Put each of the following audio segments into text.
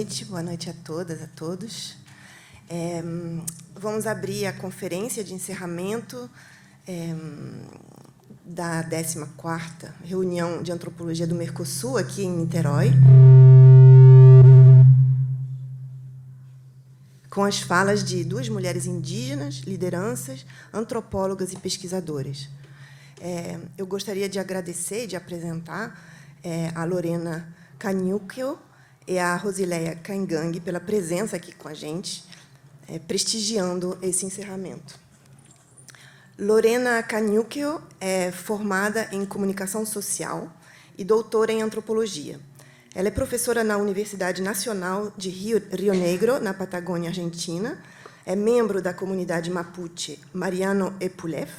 noite a todas, a todos. Vamos abrir a conferência de encerramento da 14ª reunião de antropologia do Mercosul, aqui em Niterói, com as falas de duas mulheres indígenas, lideranças, antropólogas e pesquisadoras. Eu gostaria de agradecer e de apresentar a Lorena Kaniukyo e a Rosileia Caingangue pela presença aqui com a gente, prestigiando esse encerramento. Lorena Kaniukyo é formada em comunicação social e doutora em antropologia. Ela é professora na Universidade Nacional de Rio Negro, na Patagônia Argentina, é membro da comunidade Mapuche Mariano Epulef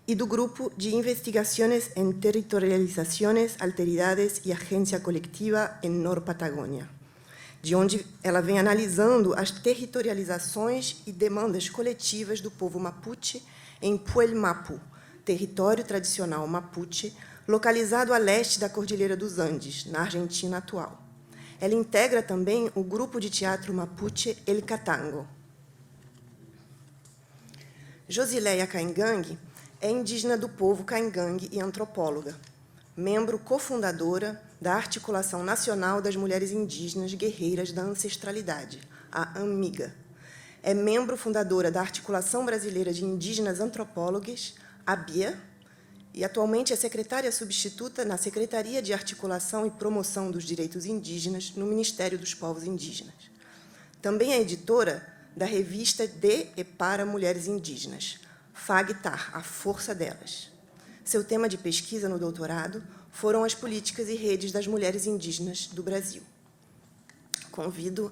e do grupo de Investigaciones en Territorializaciones, Alteridades e Agência Colectiva em Nor-Patagônia, de onde ela vem analisando as territorializações e demandas coletivas do povo Mapuche em Puel Mapu, território tradicional Mapuche, localizado a leste da Cordilheira dos Andes, na Argentina atual. Ela integra também o grupo de teatro Mapuche El Catango. Rosileia Caingangue é indígena do povo Caingangue e antropóloga, membro cofundadora da Articulação Nacional das Mulheres Indígenas Guerreiras da Ancestralidade, a AMIGA. É membro fundadora da Articulação Brasileira de Indígenas Antropólogas, a BIA, e atualmente é secretária substituta na Secretaria de Articulação e Promoção dos Direitos Indígenas no Ministério dos Povos Indígenas. Também é editora da revista de e para mulheres indígenas, FAGTAR, a força delas. Seu tema de pesquisa no doutorado foram as políticas e redes das mulheres indígenas do Brasil. Convido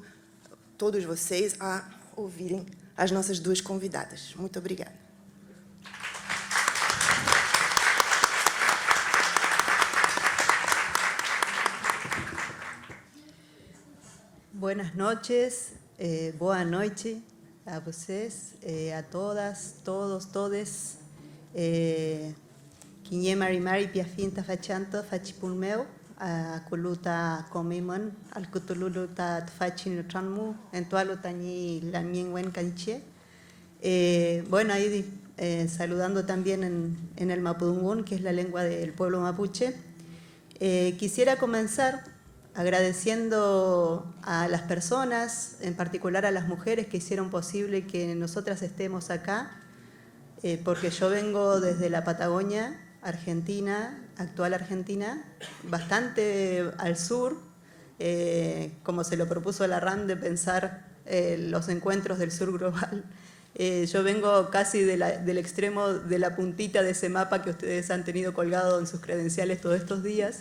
todos vocês a ouvirem as nossas duas convidadas. Muito obrigada. Buenas noches, boa noite a vocês, a todas, todos, todes. Quinhe Mari Piafinta Fachanto, Fachipulmeu, a Coluta Comimon, al Cutuluta Fachin Tranmu, en Tualutani Lamien Wen Canche. Bueno, ahí saludando también en el Mapudungún, que es la lengua del pueblo mapuche. Quisiera comenzar agradeciendo a las personas, en particular a las mujeres que hicieron posible que nosotras estemos acá, porque yo vengo desde la Patagonia, Argentina, actual Argentina, bastante al sur, como se lo propuso la RAM de pensar los encuentros del sur global. Yo vengo casi del extremo de la puntita de ese mapa que ustedes han tenido colgado en sus credenciales todos estos días.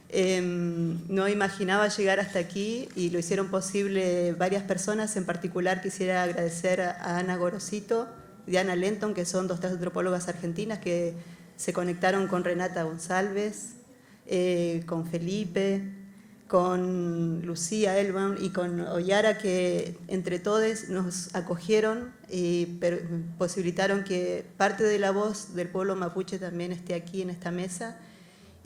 No imaginaba llegar hasta aquí y lo hicieron posible varias personas. En particular quisiera agradecer a Ana Gorosito y a Ana Lenton, que son dos antropólogas argentinas que se conectaron con Renata González, con Felipe, con Lucía Elban y con Oyara, que entre todos nos acogieron y posibilitaron que parte de la voz del pueblo mapuche también esté aquí en esta mesa,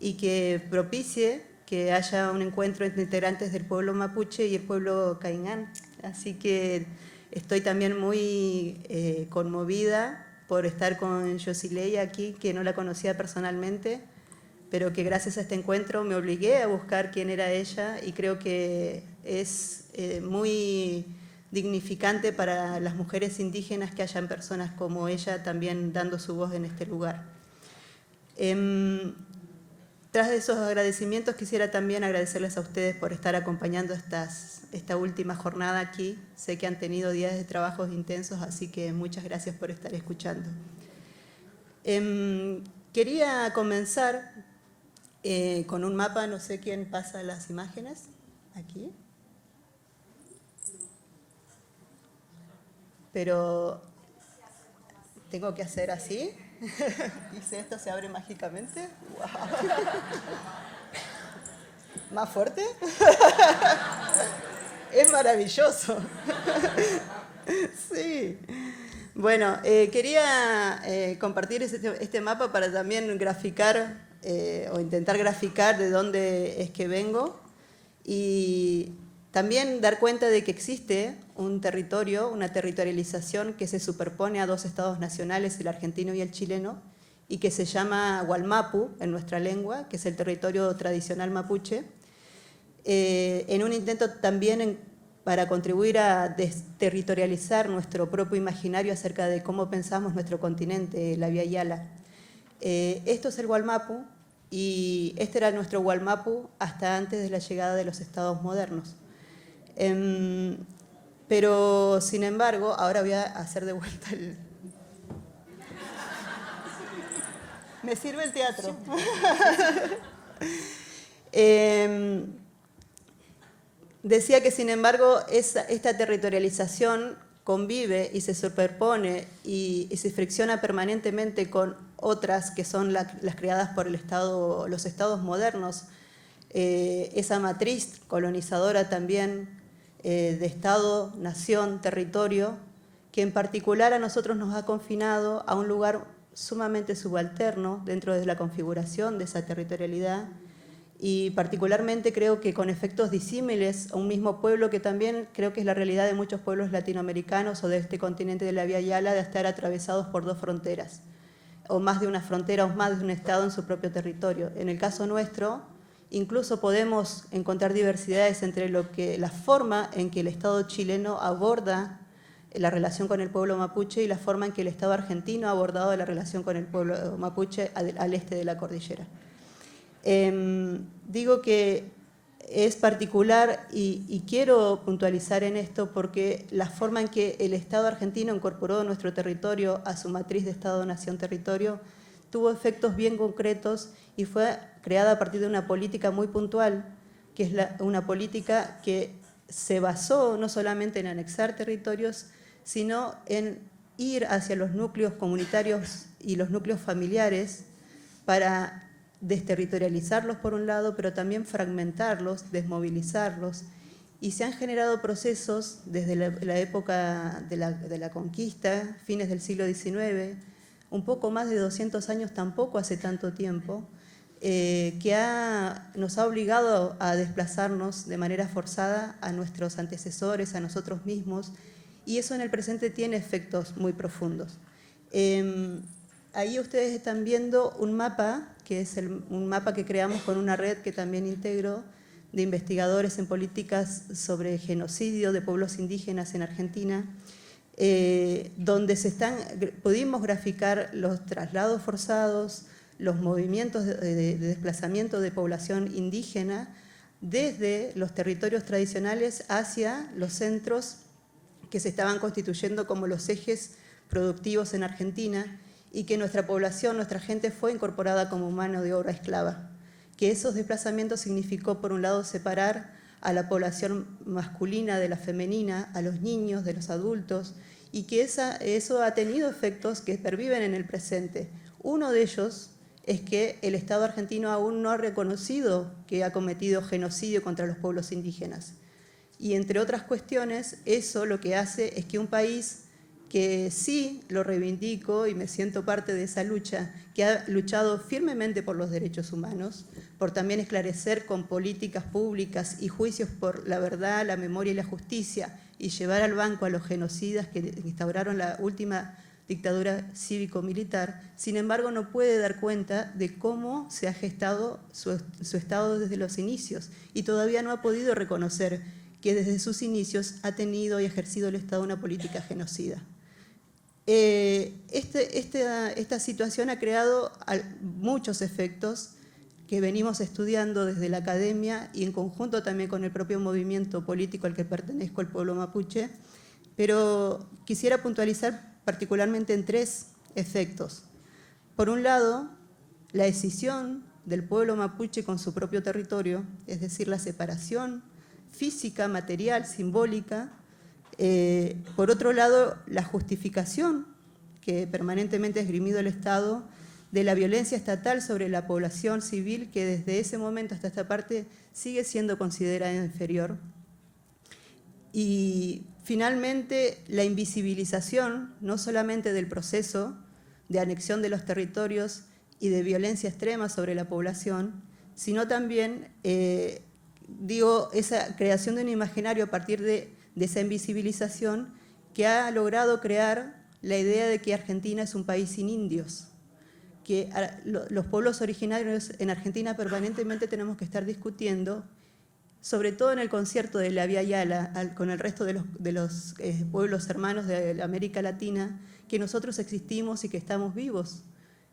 y que propicie que haya un encuentro entre integrantes del pueblo mapuche y el pueblo caingán. Así que estoy también muy conmovida por estar con Rosileia aquí, que no la conocía personalmente, pero que gracias a este encuentro me obligué a buscar quién era ella, y creo que es muy dignificante para las mujeres indígenas que hayan personas como ella también dando su voz en este lugar. Tras de esos agradecimientos, quisiera también agradecerles a ustedes por estar acompañando esta última jornada aquí. Sé que han tenido días de trabajos intensos, así que muchas gracias por estar escuchando. Quería comenzar con un mapa, no sé quién pasa las imágenes, aquí. Pero tengo que hacer así. ¿Y si esto se abre mágicamente? ¡Wow! ¿Más fuerte? Es maravilloso. Sí. Bueno, quería compartir este mapa para también graficar o intentar graficar de dónde es que vengo. Y También dar cuenta de que existe un territorio, una territorialización que se superpone a dos estados nacionales, el argentino y el chileno, y que se llama Wallmapu en nuestra lengua, que es el territorio tradicional mapuche, en un intento también para contribuir a desterritorializar nuestro propio imaginario acerca de cómo pensamos nuestro continente, la Vía Yala. Esto es el Wallmapu, y este era nuestro Wallmapu hasta antes de la llegada de los estados modernos. Pero, sin embargo, ahora voy a hacer de vuelta el... ¿Me sirve el teatro? Decía que, sin embargo, esta territorialización convive y se superpone y se fricciona permanentemente con otras que son las creadas por el Estado, los estados modernos, esa matriz colonizadora también de Estado, nación, territorio, que en particular a nosotros nos ha confinado a un lugar sumamente subalterno dentro de la configuración de esa territorialidad, y particularmente creo que con efectos disímiles a un mismo pueblo, que también creo que es la realidad de muchos pueblos latinoamericanos o de este continente de la Vía Yala, de estar atravesados por dos fronteras, o más de una frontera, o más de un estado en su propio territorio. En el caso nuestro, incluso podemos encontrar diversidades entre la forma en que el Estado chileno aborda la relación con el pueblo mapuche y la forma en que el Estado argentino ha abordado la relación con el pueblo mapuche al este de la cordillera. Digo que es particular y quiero puntualizar en esto porque la forma en que el Estado argentino incorporó nuestro territorio a su matriz de Estado-Nación-Territorio tuvo efectos bien concretos y fue creada a partir de una política muy puntual, que es una política que se basó no solamente en anexar territorios, sino en ir hacia los núcleos comunitarios y los núcleos familiares para desterritorializarlos por un lado, pero también fragmentarlos, desmovilizarlos, y se han generado procesos desde la época de la conquista, fines del siglo XIX, un poco más de 200 años, tampoco hace tanto tiempo, que nos ha obligado a desplazarnos de manera forzada a nuestros antecesores, a nosotros mismos, y eso en el presente tiene efectos muy profundos. Ahí ustedes están viendo un mapa, que es un mapa que creamos con una red que también integro, de investigadores en políticas sobre genocidio de pueblos indígenas en Argentina, donde pudimos graficar los traslados forzados, los movimientos de desplazamiento de población indígena desde los territorios tradicionales hacia los centros que se estaban constituyendo como los ejes productivos en Argentina, y que nuestra población, nuestra gente fue incorporada como mano de obra esclava. Que esos desplazamientos significó, por un lado, separar a la población masculina de la femenina, a los niños de los adultos, y que eso ha tenido efectos que perviven en el presente. Uno de ellos es que el Estado argentino aún no ha reconocido que ha cometido genocidio contra los pueblos indígenas. Y entre otras cuestiones, eso lo que hace es que un país que sí lo reivindico y me siento parte de esa lucha, que ha luchado firmemente por los derechos humanos, por también esclarecer con políticas públicas y juicios por la verdad, la memoria y la justicia, y llevar al banco a los genocidas que instauraron la última dictadura cívico-militar, sin embargo no puede dar cuenta de cómo se ha gestado su Estado desde los inicios, y todavía no ha podido reconocer que desde sus inicios ha tenido y ejercido el Estado una política genocida. Esta situación ha creado muchos efectos que venimos estudiando desde la academia y en conjunto también con el propio movimiento político al que pertenezco, el pueblo mapuche, pero quisiera puntualizar particularmente en tres efectos. Por un lado, la escisión del pueblo mapuche con su propio territorio, es decir, la separación física, material, simbólica. Por otro lado, la justificación que permanentemente ha esgrimido el Estado de la violencia estatal sobre la población civil, que desde ese momento hasta esta parte sigue siendo considerada inferior. Y finalmente, la invisibilización no solamente del proceso de anexión de los territorios y de violencia extrema sobre la población, sino también digo, esa creación de un imaginario a partir de esa invisibilización que ha logrado crear la idea de que Argentina es un país sin indios, que los pueblos originarios en Argentina permanentemente tenemos que estar discutiendo, sobre todo en el concierto de la Vía Yala, con el resto de los pueblos hermanos de la América Latina, que nosotros existimos y que estamos vivos.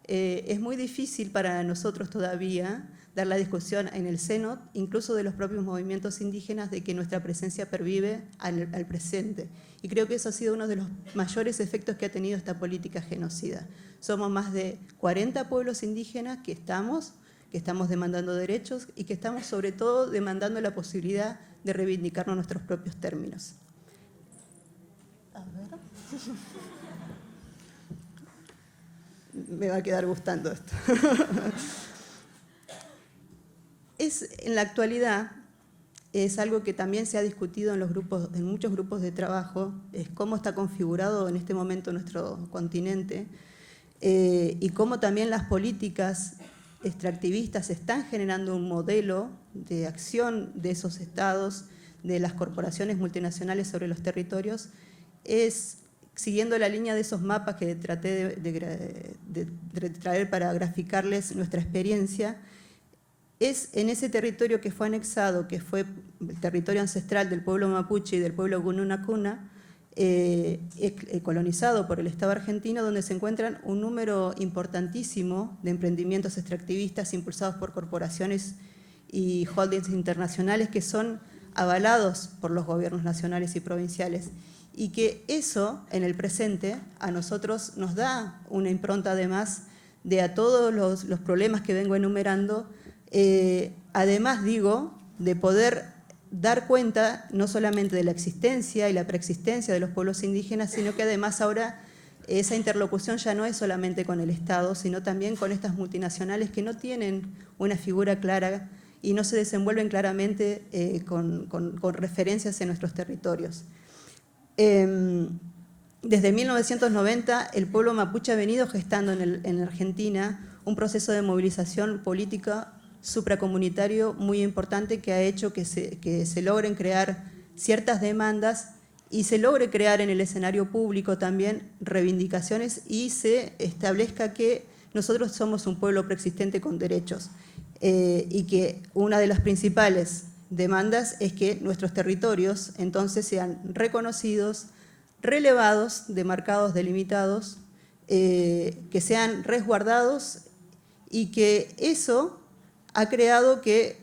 Es muy difícil para nosotros todavía dar la discusión en el seno, incluso de los propios movimientos indígenas, de que nuestra presencia pervive al presente. Y creo que eso ha sido uno de los mayores efectos que ha tenido esta política genocida. Somos más de 40 pueblos indígenas que estamos demandando derechos y que estamos sobre todo demandando la posibilidad de reivindicarnos nuestros propios términos. A ver. Me va a quedar gustando esto. En la actualidad es algo que también se ha discutido en muchos grupos de trabajo, es cómo está configurado en este momento nuestro continente y cómo también las políticas extractivistas están generando un modelo de acción de esos estados, de las corporaciones multinacionales sobre los territorios, es siguiendo la línea de esos mapas que traté de traer para graficarles nuestra experiencia. Es en ese territorio que fue anexado, que fue el territorio ancestral del pueblo mapuche y del pueblo gununacuna, colonizado por el Estado argentino, donde se encuentran un número importantísimo de emprendimientos extractivistas impulsados por corporaciones y holdings internacionales que son avalados por los gobiernos nacionales y provinciales. Y que eso, en el presente, a nosotros nos da una impronta además de a todos los problemas que vengo enumerando, además, digo, de poder dar cuenta no solamente de la existencia y la preexistencia de los pueblos indígenas, sino que además ahora esa interlocución ya no es solamente con el Estado, sino también con estas multinacionales que no tienen una figura clara y no se desenvuelven claramente con referencias en nuestros territorios. Desde 1990, el pueblo mapuche ha venido gestando en Argentina un proceso de movilización política supracomunitario muy importante que ha hecho que se logren crear ciertas demandas y se logre crear en el escenario público también reivindicaciones y se establezca que nosotros somos un pueblo preexistente con derechos y que una de las principales demandas es que nuestros territorios entonces sean reconocidos, relevados, demarcados, delimitados, que sean resguardados y que eso ha creado que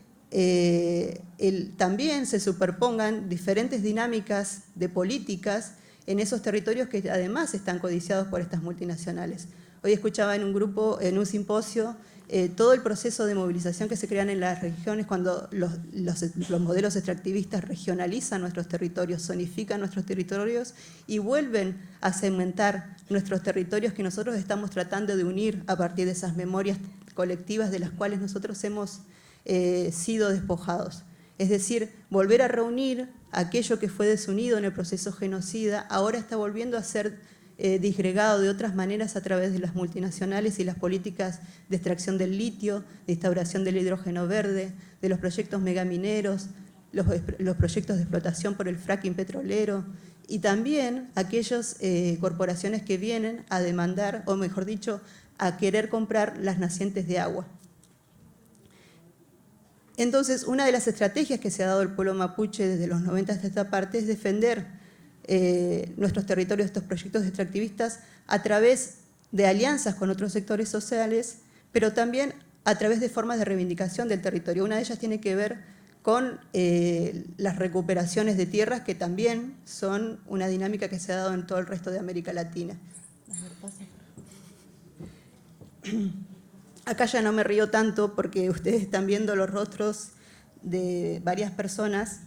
también se superpongan diferentes dinámicas de políticas en esos territorios que además están codiciados por estas multinacionales. Hoy escuchaba en un simposio, todo el proceso de movilización que se crean en las regiones cuando los modelos extractivistas regionalizan nuestros territorios, zonifican nuestros territorios y vuelven a segmentar nuestros territorios que nosotros estamos tratando de unir a partir de esas memorias colectivas de las cuales nosotros hemos sido despojados. Es decir, volver a reunir aquello que fue desunido en el proceso genocida, ahora está volviendo a ser disgregado de otras maneras a través de las multinacionales y las políticas de extracción del litio, de instauración del hidrógeno verde, de los proyectos megamineros, los proyectos de explotación por el fracking petrolero y también aquellas corporaciones que vienen a demandar, o mejor dicho, a querer comprar las nacientes de agua. Entonces, una de las estrategias que se ha dado el pueblo mapuche desde los 90 hasta esta parte es defender nuestros territorios, estos proyectos extractivistas, a través de alianzas con otros sectores sociales, pero también a través de formas de reivindicación del territorio. Una de ellas tiene que ver con las recuperaciones de tierras, que también son una dinámica que se ha dado en todo el resto de América Latina. Acá ya no me río tanto porque ustedes están viendo los rostros de varias personas,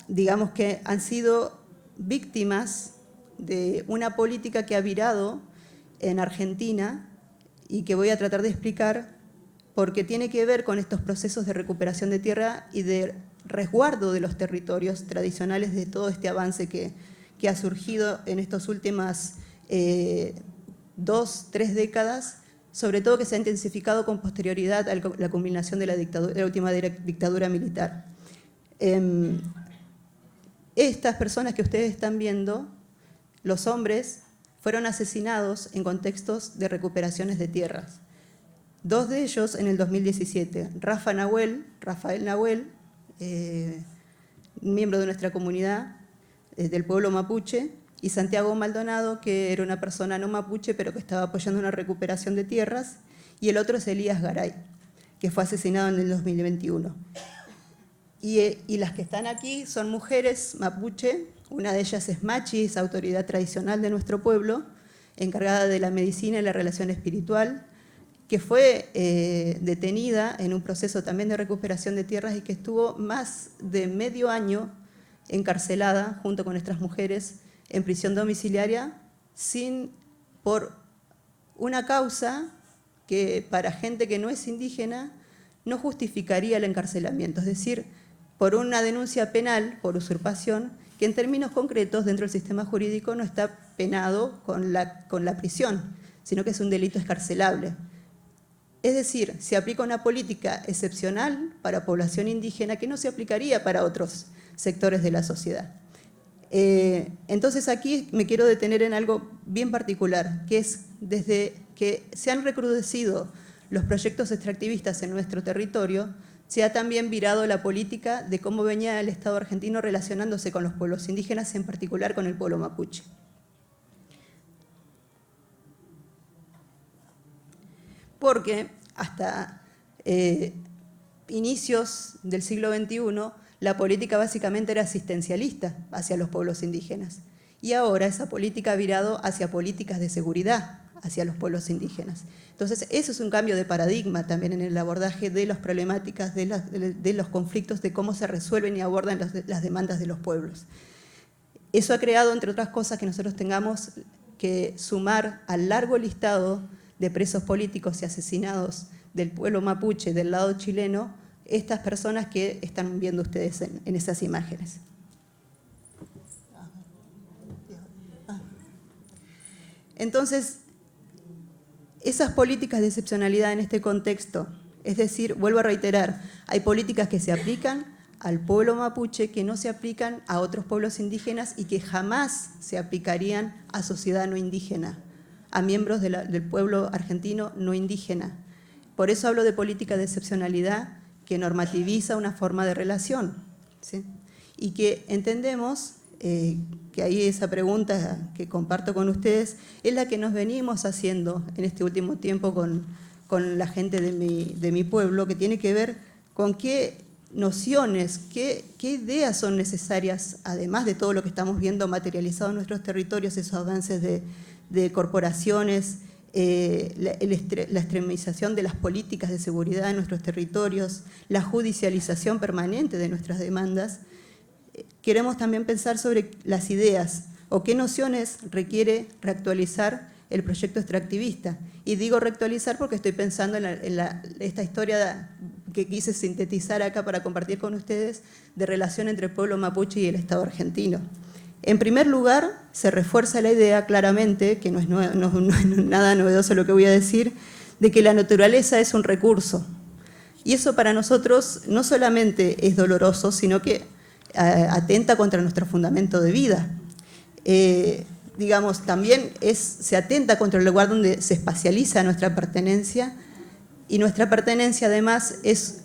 digamos que han sido víctimas de una política que ha virado en Argentina y que voy a tratar de explicar porque tiene que ver con estos procesos de recuperación de tierra y de resguardo de los territorios tradicionales de todo este avance que ha surgido en estas últimas 2-3 décadas sobre todo que se ha intensificado con posterioridad a la culminación de la última dictadura militar. Estas personas que ustedes están viendo, los hombres, fueron asesinados en contextos de recuperaciones de tierras. 2 de ellos en el 2017, Rafael Nahuel, miembro de nuestra comunidad del pueblo mapuche, y Santiago Maldonado, que era una persona no mapuche, pero que estaba apoyando una recuperación de tierras, y el otro es Elías Garay, que fue asesinado en el 2021. Y las que están aquí son mujeres mapuche, una de ellas es Machi, es autoridad tradicional de nuestro pueblo, encargada de la medicina y la relación espiritual, que fue detenida en un proceso también de recuperación de tierras y que estuvo más de medio año encarcelada junto con nuestras mujeres en prisión domiciliaria por una causa que para gente que no es indígena no justificaría el encarcelamiento, es decir, por una denuncia penal por usurpación que en términos concretos dentro del sistema jurídico no está penado con la prisión, sino que es un delito escarcelable. Es decir, se aplica una política excepcional para población indígena que no se aplicaría para otros sectores de la sociedad. Entonces aquí me quiero detener en algo bien particular, que es desde que se han recrudecido los proyectos extractivistas en nuestro territorio, se ha también virado la política de cómo venía el Estado argentino relacionándose con los pueblos indígenas, en particular con el pueblo mapuche. Porque hasta inicios del siglo XXI, la política básicamente era asistencialista hacia los pueblos indígenas. Y ahora esa política ha virado hacia políticas de seguridad hacia los pueblos indígenas. Entonces, eso es un cambio de paradigma también en el abordaje de las problemáticas, de los conflictos, de cómo se resuelven y abordan las demandas de los pueblos. Eso ha creado, entre otras cosas, que nosotros tengamos que sumar al largo listado de presos políticos y asesinados del pueblo mapuche del lado chileno, estas personas que están viendo ustedes en esas imágenes. Entonces, esas políticas de excepcionalidad en este contexto, es decir, vuelvo a reiterar, hay políticas que se aplican al pueblo mapuche que no se aplican a otros pueblos indígenas y que jamás se aplicarían a sociedad no indígena, a miembros del pueblo argentino no indígena. Por eso hablo de política de excepcionalidad que normativiza una forma de relación, ¿sí? Y que entendemos que ahí esa pregunta que comparto con ustedes es la que nos venimos haciendo en este último tiempo con la gente de mi pueblo, que tiene que ver con qué nociones, qué ideas son necesarias, además de todo lo que estamos viendo materializado en nuestros territorios, esos avances de corporaciones, la extremización de las políticas de seguridad en nuestros territorios, la judicialización permanente de nuestras demandas. Queremos también pensar sobre las ideas o qué nociones requiere reactualizar el proyecto extractivista. Y digo reactualizar porque estoy pensando en esta historia que quise sintetizar acá para compartir con ustedes de relación entre el pueblo mapuche y el Estado argentino. En primer lugar, se refuerza la idea claramente, que no es nada novedoso lo que voy a decir, de que la naturaleza es un recurso. Y eso para nosotros no solamente es doloroso, sino que atenta contra nuestro fundamento de vida. Digamos, también se atenta contra el lugar donde se espacializa nuestra pertenencia, y nuestra pertenencia además es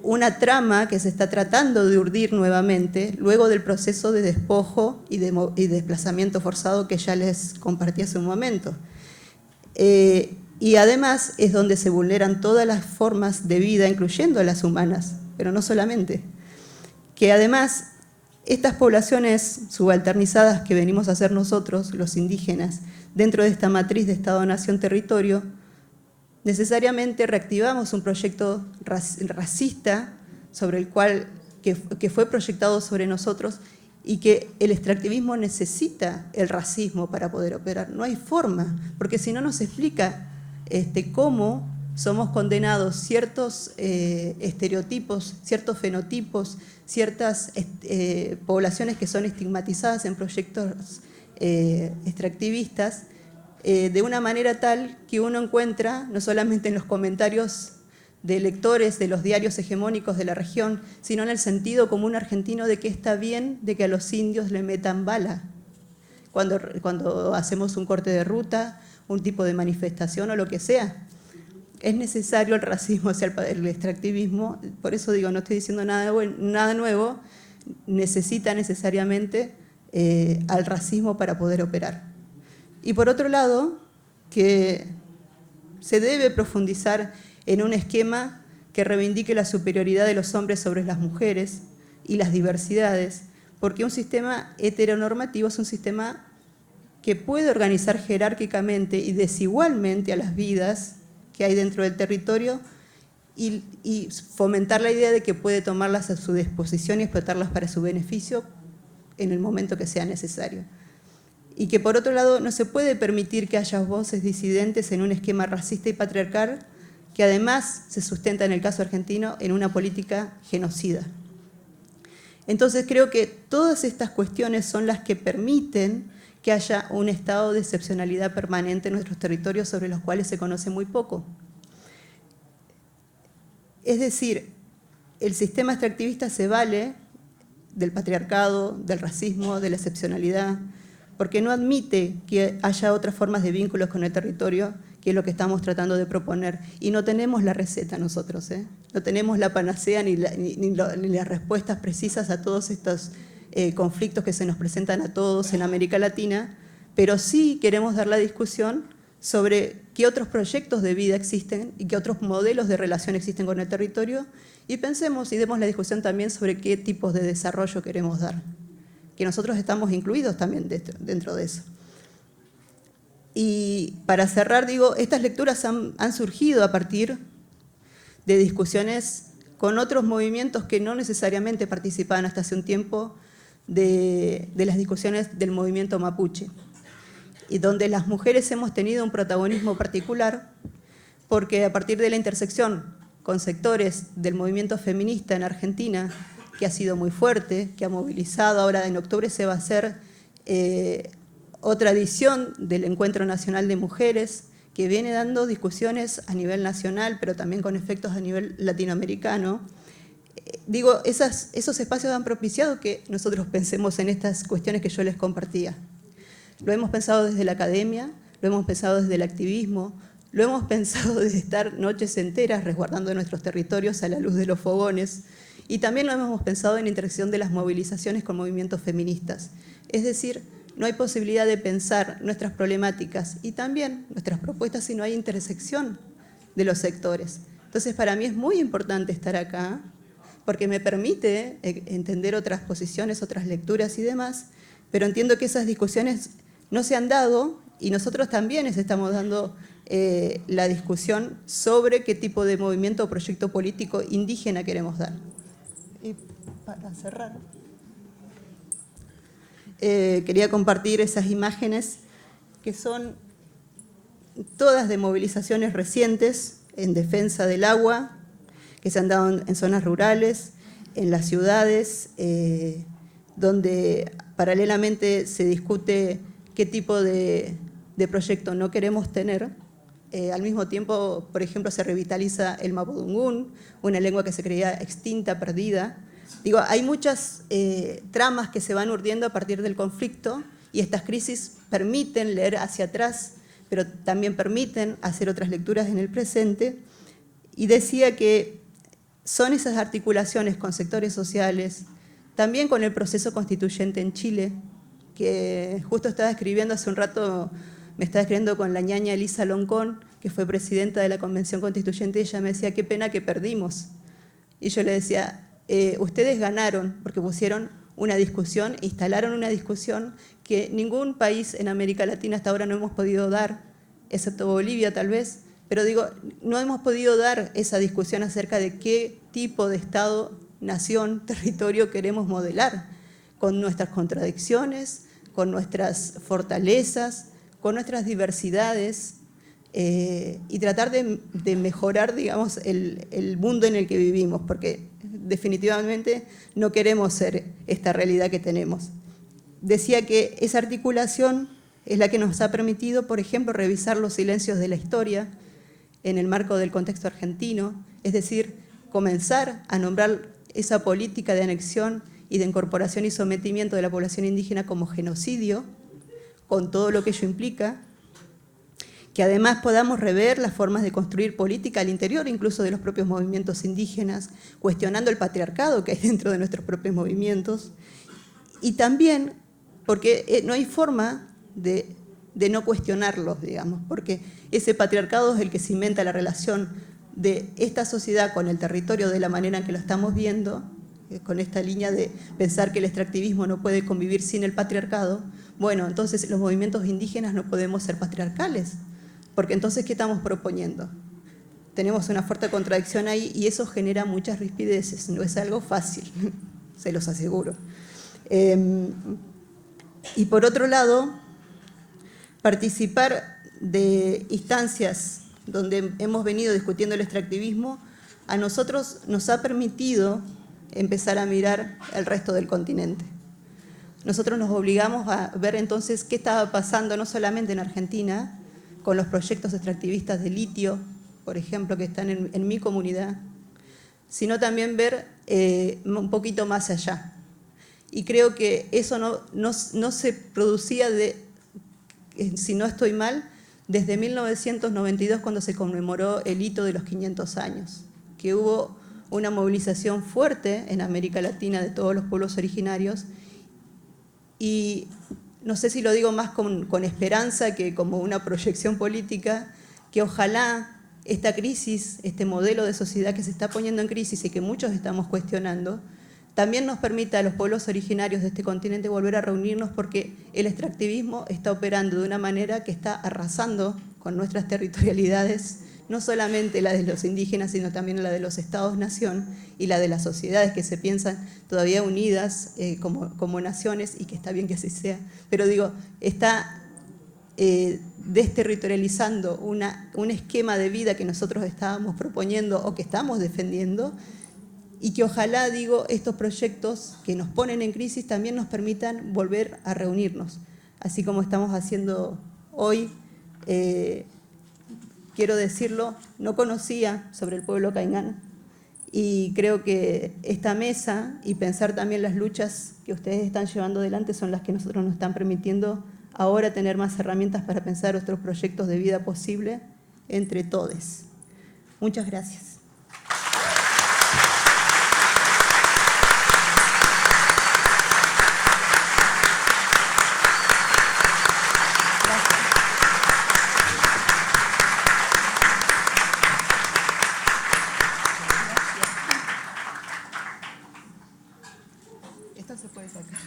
una trama que se está tratando de urdir nuevamente luego del proceso de despojo y desplazamiento forzado que ya les compartí hace un momento. Y además es donde se vulneran todas las formas de vida, incluyendo las humanas, pero no solamente. Que además estas poblaciones subalternizadas que venimos a hacer nosotros, los indígenas, dentro de esta matriz de Estado-Nación-Territorio, necesariamente reactivamos un proyecto racista sobre el cual, que fue proyectado sobre nosotros y que el extractivismo necesita el racismo para poder operar. No hay forma, porque si no nos explica cómo somos condenados ciertos estereotipos, ciertos fenotipos, ciertas poblaciones que son estigmatizadas en proyectos extractivistas, de una manera tal que uno encuentra, no solamente en los comentarios de lectores de los diarios hegemónicos de la región, sino en el sentido común argentino de que está bien de que a los indios le metan bala. Cuando hacemos un corte de ruta, un tipo de manifestación o lo que sea, es necesario el racismo, o sea, el extractivismo. Por eso digo, no estoy diciendo nada nuevo, necesita necesariamente al racismo para poder operar. Y por otro lado, que se debe profundizar en un esquema que reivindique la superioridad de los hombres sobre las mujeres y las diversidades, porque un sistema heteronormativo es un sistema que puede organizar jerárquicamente y desigualmente a las vidas que hay dentro del territorio y fomentar la idea de que puede tomarlas a su disposición y explotarlas para su beneficio en el momento que sea necesario. Y que por otro lado no se puede permitir que haya voces disidentes en un esquema racista y patriarcal que además se sustenta en el caso argentino en una política genocida. Entonces creo que todas estas cuestiones son las que permiten que haya un estado de excepcionalidad permanente en nuestros territorios sobre los cuales se conoce muy poco. Es decir, el sistema extractivista se vale del patriarcado, del racismo, de la excepcionalidad, porque no admite que haya otras formas de vínculos con el territorio, que es lo que estamos tratando de proponer. Y no tenemos la receta nosotros, no tenemos la panacea ni las respuestas precisas a todos estos conflictos que se nos presentan a todos en América Latina, pero sí queremos dar la discusión sobre qué otros proyectos de vida existen y qué otros modelos de relación existen con el territorio, y pensemos y demos la discusión también sobre qué tipos de desarrollo queremos dar, que nosotros estamos incluidos también dentro de eso. Y para cerrar, digo, estas lecturas han surgido a partir de discusiones con otros movimientos que no necesariamente participaban hasta hace un tiempo de las discusiones del movimiento mapuche, y donde las mujeres hemos tenido un protagonismo particular, porque a partir de la intersección con sectores del movimiento feminista en Argentina, que ha sido muy fuerte, que ha movilizado, ahora en octubre se va a hacer otra edición del Encuentro Nacional de Mujeres, que viene dando discusiones a nivel nacional, pero también con efectos a nivel latinoamericano. Digo, esos espacios han propiciado que nosotros pensemos en estas cuestiones que yo les compartía. Lo hemos pensado desde la academia, lo hemos pensado desde el activismo, lo hemos pensado desde estar noches enteras resguardando nuestros territorios a la luz de los fogones, y también lo hemos pensado en la interacción de las movilizaciones con movimientos feministas. Es decir, no hay posibilidad de pensar nuestras problemáticas y también nuestras propuestas si no hay intersección de los sectores. Entonces, para mí es muy importante estar acá, porque me permite entender otras posiciones, otras lecturas y demás, pero entiendo que esas discusiones no se han dado y nosotros también les estamos dando la discusión sobre qué tipo de movimiento o proyecto político indígena queremos dar. Y para cerrar, quería compartir esas imágenes que son todas de movilizaciones recientes en defensa del agua, que se han dado en zonas rurales, en las ciudades, donde paralelamente se discute qué tipo de proyecto no queremos tener. Al mismo tiempo, por ejemplo, se revitaliza el mapudungún, una lengua que se creía extinta, perdida. Digo, hay muchas tramas que se van urdiendo a partir del conflicto, y estas crisis permiten leer hacia atrás, pero también permiten hacer otras lecturas en el presente. Y decía que son esas articulaciones con sectores sociales, también con el proceso constituyente en Chile, que justo estaba escribiendo hace un rato, me estaba escribiendo con la ñaña Elisa Loncón, que fue presidenta de la Convención Constituyente, y ella me decía, qué pena que perdimos. Y yo le decía, ustedes ganaron, porque pusieron una discusión, instalaron una discusión que ningún país en América Latina hasta ahora no hemos podido dar, excepto Bolivia tal vez, pero digo, no hemos podido dar esa discusión acerca de qué tipo de Estado, nación, territorio queremos modelar, con nuestras contradicciones, con nuestras fortalezas, con nuestras diversidades, y tratar de mejorar, digamos, el mundo en el que vivimos, porque definitivamente no queremos ser esta realidad que tenemos. Decía que esa articulación es la que nos ha permitido, por ejemplo, revisar los silencios de la historia en el marco del contexto argentino, es decir, comenzar a nombrar esa política de anexión y de incorporación y sometimiento de la población indígena como genocidio, con todo lo que ello implica, que además podamos rever las formas de construir política al interior, incluso de los propios movimientos indígenas, cuestionando el patriarcado que hay dentro de nuestros propios movimientos, y también porque no hay forma de no cuestionarlos, digamos, porque ese patriarcado es el que cimenta la relación de esta sociedad con el territorio de la manera en que lo estamos viendo, con esta línea de pensar que el extractivismo no puede convivir sin el patriarcado. Bueno, entonces los movimientos indígenas no podemos ser patriarcales, porque entonces, ¿qué estamos proponiendo? Tenemos una fuerte contradicción ahí y eso genera muchas rispideces, no es algo fácil, se los aseguro. Y por otro lado, participar de instancias donde hemos venido discutiendo el extractivismo, a nosotros nos ha permitido empezar a mirar el resto del continente. Nosotros nos obligamos a ver entonces qué estaba pasando no solamente en Argentina, con los proyectos extractivistas de litio, por ejemplo, que están en mi comunidad, sino también ver un poquito más allá. Y creo que eso no se producía, si no estoy mal, desde 1992, cuando se conmemoró el hito de los 500 años, que hubo una movilización fuerte en América Latina de todos los pueblos originarios, y no sé si lo digo más con esperanza que como una proyección política, que ojalá esta crisis, este modelo de sociedad que se está poniendo en crisis y que muchos estamos cuestionando, también nos permita a los pueblos originarios de este continente volver a reunirnos, porque el extractivismo está operando de una manera que está arrasando con nuestras territorialidades, no solamente la de los indígenas, sino también la de los estados-nación y la de las sociedades que se piensan todavía unidas como naciones, y que está bien que así sea. Pero digo, está desterritorializando un esquema de vida que nosotros estábamos proponiendo o que estamos defendiendo, y que ojalá, digo, estos proyectos que nos ponen en crisis también nos permitan volver a reunirnos, así como estamos haciendo hoy. Quiero decirlo, no conocía sobre el pueblo Caingán, y creo que esta mesa y pensar también las luchas que ustedes están llevando adelante son las que nosotros nos están permitiendo ahora tener más herramientas para pensar otros proyectos de vida posible entre todos. Muchas gracias. Esto se puede sacar.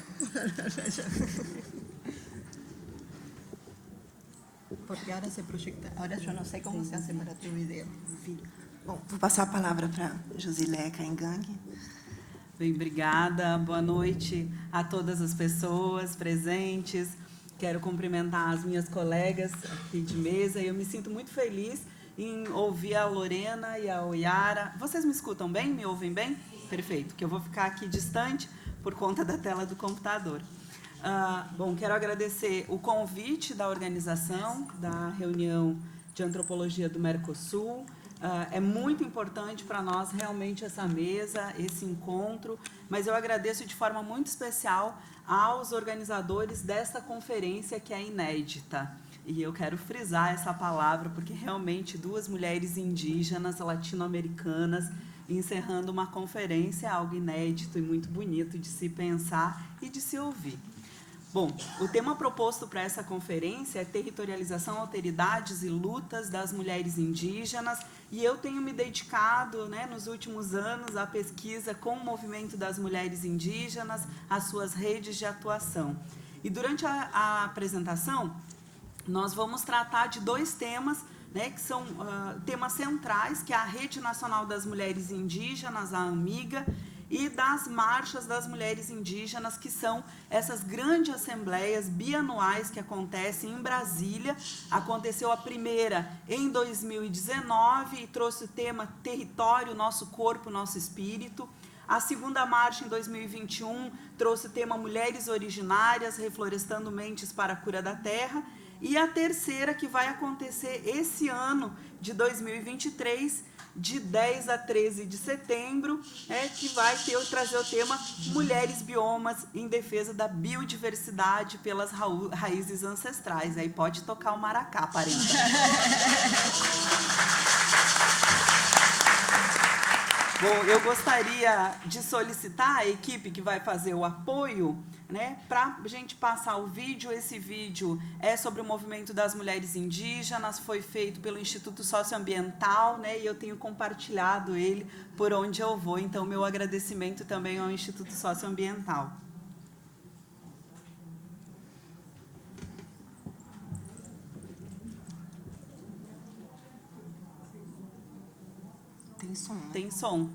Porque ahora se proyecta. Ahora yo no sé cómo se hace para tu video. Bom, vou passar a palavra para Josilé Caingang. Bem, obrigada. Boa noite a todas as pessoas presentes. Quero cumprimentar as minhas colegas aqui de mesa. Eu me sinto muito feliz em ouvir a Lorena e a Oyara. Vocês me escutam bem? Me ouvem bem? Perfeito, que eu vou ficar aqui distante por conta da tela do computador. Bom, quero agradecer o convite da organização da reunião de antropologia do Mercosul. É muito importante para nós realmente essa mesa, esse encontro, mas eu agradeço de forma muito especial aos organizadores dessa conferência, que é inédita. E eu quero frisar essa palavra, porque realmente duas mulheres indígenas latino-americanas encerrando uma conferência é algo inédito e muito bonito de se pensar e de se ouvir. Bom, o tema proposto para essa conferência é territorialização, alteridades e lutas das mulheres indígenas, e eu tenho me dedicado, nos últimos anos, à pesquisa com o movimento das mulheres indígenas, as suas redes de atuação. E durante a apresentação, nós vamos tratar de dois temas, que são temas centrais, que é a Rede Nacional das Mulheres Indígenas, a AMIGA, e das marchas das mulheres indígenas, que são essas grandes assembleias bianuais que acontecem em Brasília. Aconteceu a primeira em 2019 e trouxe o tema Território, Nosso Corpo, Nosso Espírito. A segunda marcha, em 2021, trouxe o tema Mulheres Originárias, Reflorestando Mentes para a Cura da Terra. E a terceira, que vai acontecer esse ano de 2023, de 10 a 13 de setembro, que vai trazer o tema Mulheres Biomas em Defesa da Biodiversidade pelas Raízes Ancestrais. Aí pode tocar o maracá, parenta. Bom, eu gostaria de solicitar a equipe que vai fazer o apoio, para a gente passar o vídeo. Esse vídeo é sobre o movimento das mulheres indígenas, foi feito pelo Instituto Socioambiental, e eu tenho compartilhado ele por onde eu vou. Então, meu agradecimento também ao Instituto Socioambiental. Tem som, né? Tem som.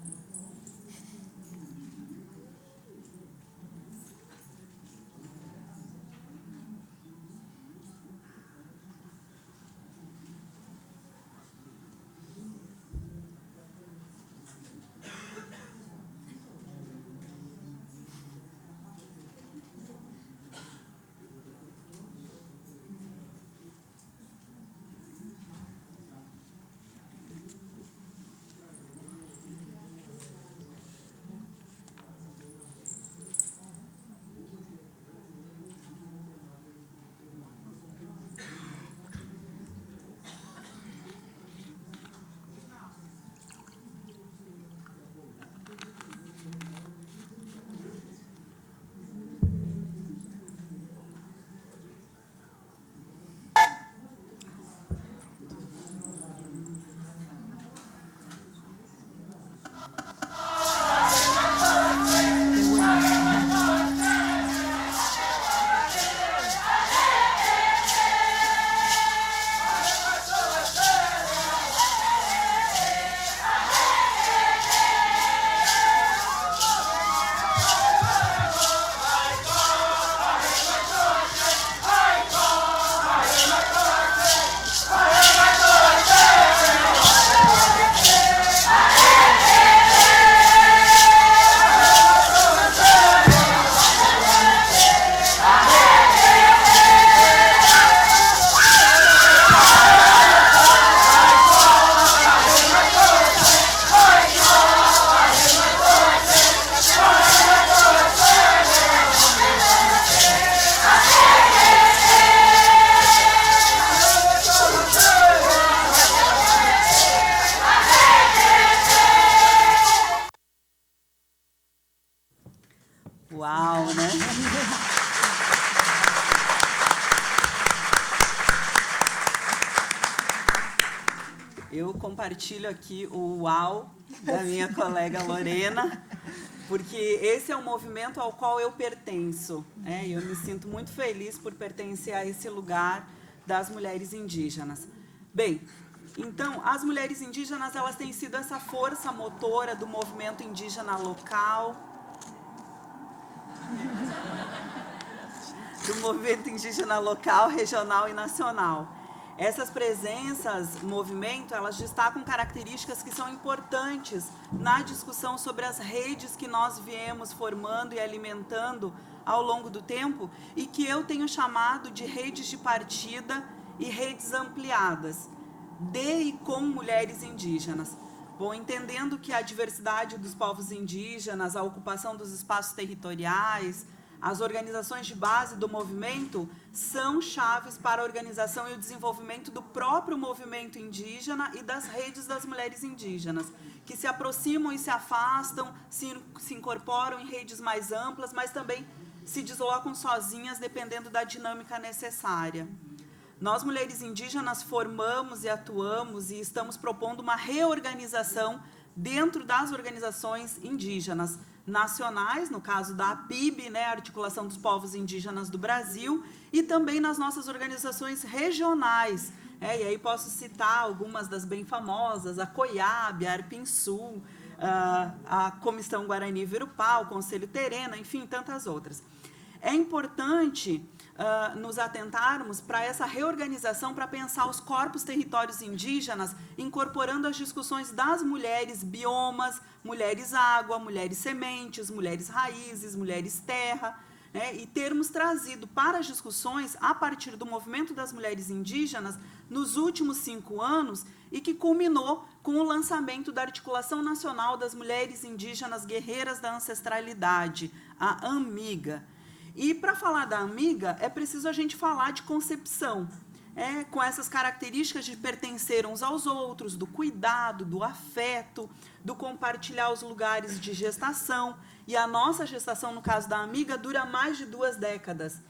Uau, né? Eu compartilho aqui o uau da minha colega Lorena, porque esse é um movimento ao qual eu pertenço, e eu me sinto muito feliz por pertencer a esse lugar das mulheres indígenas. Bem, então, as mulheres indígenas, elas têm sido essa força motora do movimento indígena local, do movimento indígena local, regional e nacional. Essas presenças, movimento, elas destacam características que são importantes na discussão sobre as redes que nós viemos formando e alimentando ao longo do tempo e que eu tenho chamado de redes de partida e redes ampliadas, de e com mulheres indígenas. Bom, entendendo que a diversidade dos povos indígenas, a ocupação dos espaços territoriais, as organizações de base do movimento são chaves para a organização e o desenvolvimento do próprio movimento indígena e das redes das mulheres indígenas, que se aproximam e se afastam, se incorporam em redes mais amplas, mas também se deslocam sozinhas, dependendo da dinâmica necessária. Nós, mulheres indígenas, formamos e atuamos e estamos propondo uma reorganização dentro das organizações indígenas nacionais, no caso da APIB, Articulação dos Povos Indígenas do Brasil, e também nas nossas organizações regionais. E aí posso citar algumas das bem famosas, a COIAB, a Arpinsul, a Comissão Guarani Virupá, o Conselho Terena, enfim, tantas outras. É importante nos atentarmos para essa reorganização, para pensar os corpos territórios indígenas, incorporando as discussões das mulheres biomas, mulheres água, mulheres sementes, mulheres raízes, mulheres terra, né, e termos trazido para as discussões, a partir do movimento das mulheres indígenas, nos últimos 5 anos, e que culminou com o lançamento da Articulação Nacional das Mulheres Indígenas Guerreiras da Ancestralidade, a AMIGA. E, para falar da AMIGA, é preciso a gente falar de concepção, com essas características de pertencer uns aos outros, do cuidado, do afeto, do compartilhar os lugares de gestação. E a nossa gestação, no caso da AMIGA, dura mais de 2 décadas.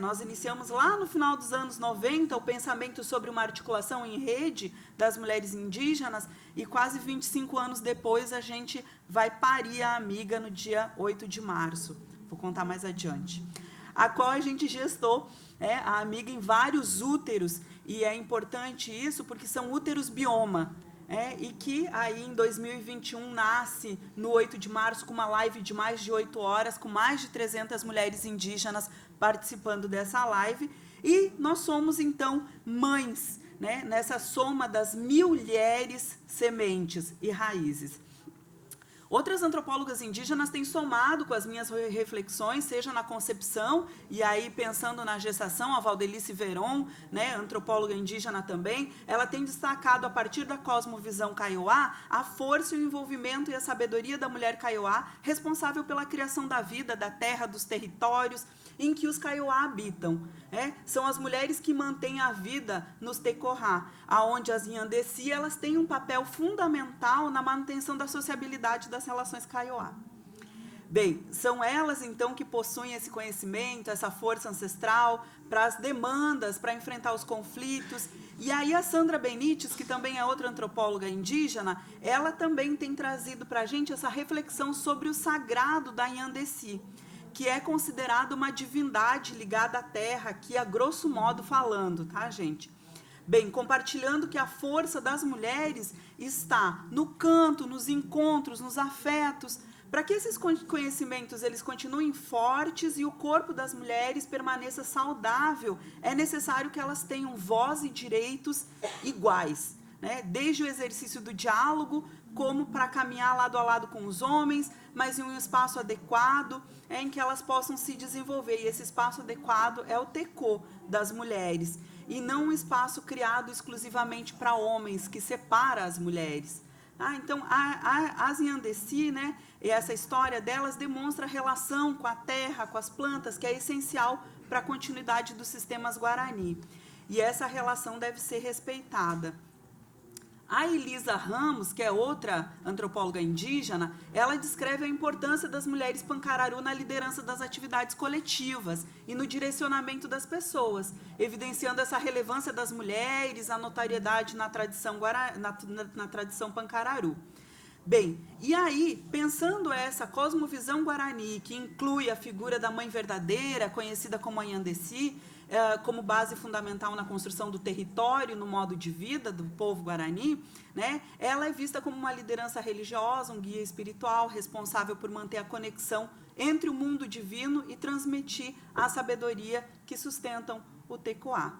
Nós iniciamos lá no final dos anos 90 o pensamento sobre uma articulação em rede das mulheres indígenas e quase 25 anos depois a gente vai parir a AMIGA no dia 8 de março. Vou contar mais adiante. A qual a gente gestou a AMIGA em vários úteros, e é importante isso porque são úteros bioma, e que aí em 2021 nasce no 8 de março com uma live de mais de 8 horas, com mais de 300 mulheres indígenas participando dessa live, e nós somos então mães, nessa soma das mulheres sementes e raízes. Outras antropólogas indígenas têm somado com as minhas reflexões, seja na concepção, e aí pensando na gestação, a Valdelice Veron, antropóloga indígena também, ela tem destacado, a partir da cosmovisão Kaiowá, a força e o envolvimento e a sabedoria da mulher Kaiowá, responsável pela criação da vida, da terra, dos territórios em que os Kaiowá habitam. São as mulheres que mantêm a vida nos Tecorá, aonde as Inhandeci, elas têm um papel fundamental na manutenção da sociabilidade das relações Kaiowá. Bem, são elas, então, que possuem esse conhecimento, essa força ancestral para as demandas, para enfrentar os conflitos. E aí a Sandra Benites, que também é outra antropóloga indígena, ela também tem trazido para a gente essa reflexão sobre o sagrado da Inhandeci, que é considerado uma divindade ligada à terra, aqui a grosso modo falando, tá, gente? Bem, compartilhando que a força das mulheres está no canto, nos encontros, nos afetos. Para que esses conhecimentos eles continuem fortes e o corpo das mulheres permaneça saudável, é necessário que elas tenham voz e direitos iguais, desde o exercício do diálogo, como para caminhar lado a lado com os homens, mas em um espaço adequado, em que elas possam se desenvolver. E esse espaço adequado é o TECO das mulheres, e não um espaço criado exclusivamente para homens, que separa as mulheres. Então, as Inhandeci, e essa história delas demonstra a relação com a terra, com as plantas, que é essencial para a continuidade dos sistemas Guarani. E essa relação deve ser respeitada. A Elisa Ramos, que é outra antropóloga indígena, ela descreve a importância das mulheres pancararu na liderança das atividades coletivas e no direcionamento das pessoas, evidenciando essa relevância das mulheres, a notoriedade na tradição, na tradição pancararu. Bem, e aí, pensando essa cosmovisão guarani, que inclui a figura da mãe verdadeira, conhecida como a Inhandeci, como base fundamental na construção do território, no modo de vida do povo guarani, ela é vista como uma liderança religiosa, um guia espiritual, responsável por manter a conexão entre o mundo divino e transmitir a sabedoria que sustentam o Tecoá.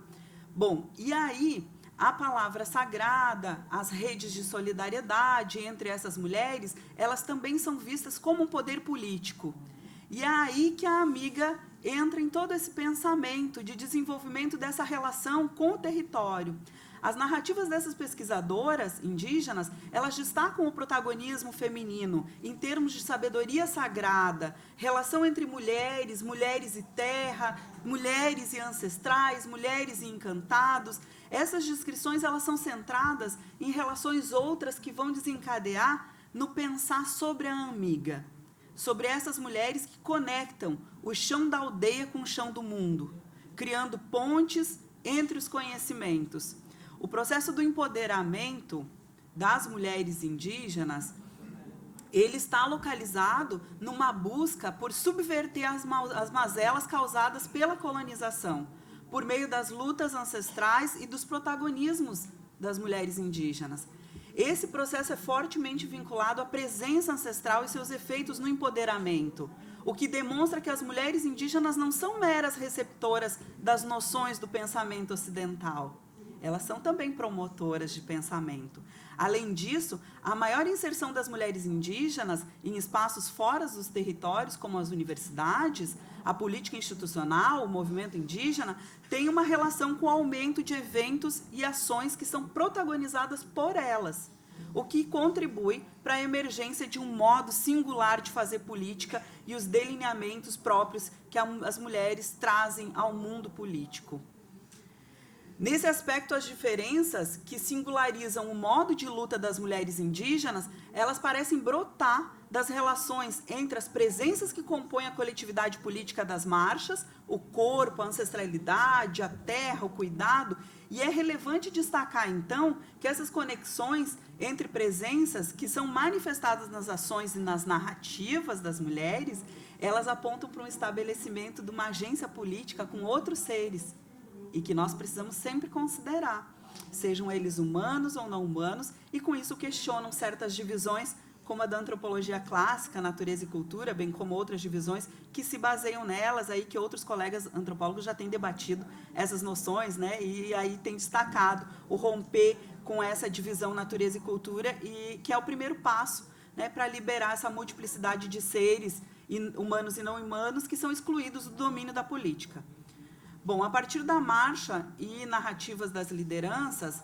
Bom, e aí a palavra sagrada, as redes de solidariedade entre essas mulheres, elas também são vistas como um poder político. E é aí que a AMIGA entra em todo esse pensamento de desenvolvimento dessa relação com o território. As narrativas dessas pesquisadoras indígenas, elas destacam o protagonismo feminino em termos de sabedoria sagrada, relação entre mulheres, mulheres e terra, mulheres e ancestrais, mulheres e encantados. Essas descrições, elas são centradas em relações outras que vão desencadear no pensar sobre a AMIGA, sobre essas mulheres que conectam o chão da aldeia com o chão do mundo, criando pontes entre os conhecimentos. O processo do empoderamento das mulheres indígenas, ele está localizado numa busca por subverter as mazelas causadas pela colonização, por meio das lutas ancestrais e dos protagonismos das mulheres indígenas. Esse processo é fortemente vinculado à presença ancestral e seus efeitos no empoderamento. o que demonstra que as mulheres indígenas não são meras receptoras das noções do pensamento ocidental. Elas são também promotoras de pensamento. Além disso, a maior inserção das mulheres indígenas em espaços fora dos territórios, como as universidades, a política institucional, o movimento indígena, tem uma relação com o aumento de eventos e ações que são protagonizadas por elas, o que contribui para a emergência de um modo singular de fazer política e os delineamentos próprios que as mulheres trazem ao mundo político. Nesse aspecto, as diferenças que singularizam o modo de luta das mulheres indígenas, elas parecem brotar das relações entre as presenças que compõem a coletividade política das marchas, o corpo, a ancestralidade, a terra, o cuidado, e é relevante destacar, então, que essas conexões entre presenças que são manifestadas nas ações e nas narrativas das mulheres, elas apontam para um estabelecimento de uma agência política com outros seres, e que nós precisamos sempre considerar, sejam eles humanos ou não humanos, e com isso questionam certas divisões, como a da antropologia clássica, natureza e cultura, bem como outras divisões que se baseiam nelas, aí que outros colegas antropólogos já têm debatido essas noções, né, e aí tem destacado o romper com essa divisão natureza e cultura, e que é o primeiro passo, né, para liberar essa multiplicidade de seres humanos e não humanos que são excluídos do domínio da política. Bom, a partir da marcha e narrativas das lideranças,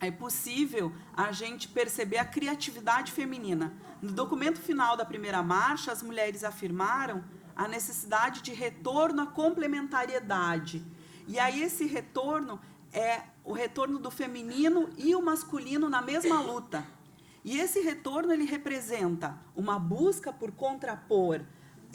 é possível a gente perceber a criatividade feminina. No documento final da primeira marcha, as mulheres afirmaram a necessidade de retorno à complementariedade. E aí esse retorno é o retorno do feminino e o masculino na mesma luta. E esse retorno ele representa uma busca por contrapor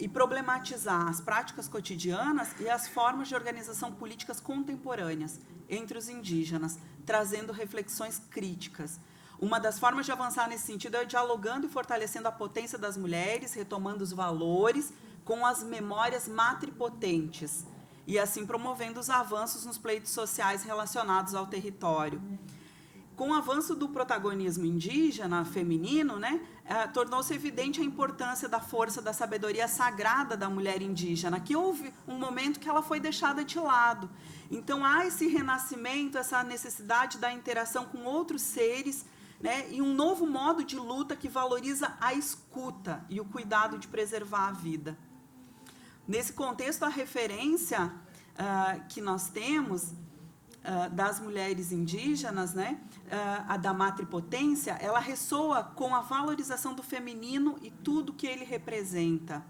e problematizar as práticas cotidianas e as formas de organização políticas contemporâneas entre os indígenas, trazendo reflexões críticas. Uma das formas de avançar nesse sentido é dialogando e fortalecendo a potência das mulheres, retomando os valores com as memórias matripotentes, e assim promovendo os avanços nos pleitos sociais relacionados ao território. Com o avanço do protagonismo indígena feminino, né, tornou-se evidente a importância da força da sabedoria sagrada da mulher indígena, que houve um momento que ela foi deixada de lado. Então, há esse renascimento, essa necessidade da interação com outros seres, né, e um novo modo de luta que valoriza a escuta e o cuidado de preservar a vida. Nesse contexto, a referência que nós temos das mulheres indígenas, né, a da matripotência, ela ressoa com a valorização do feminino e tudo que ele representa.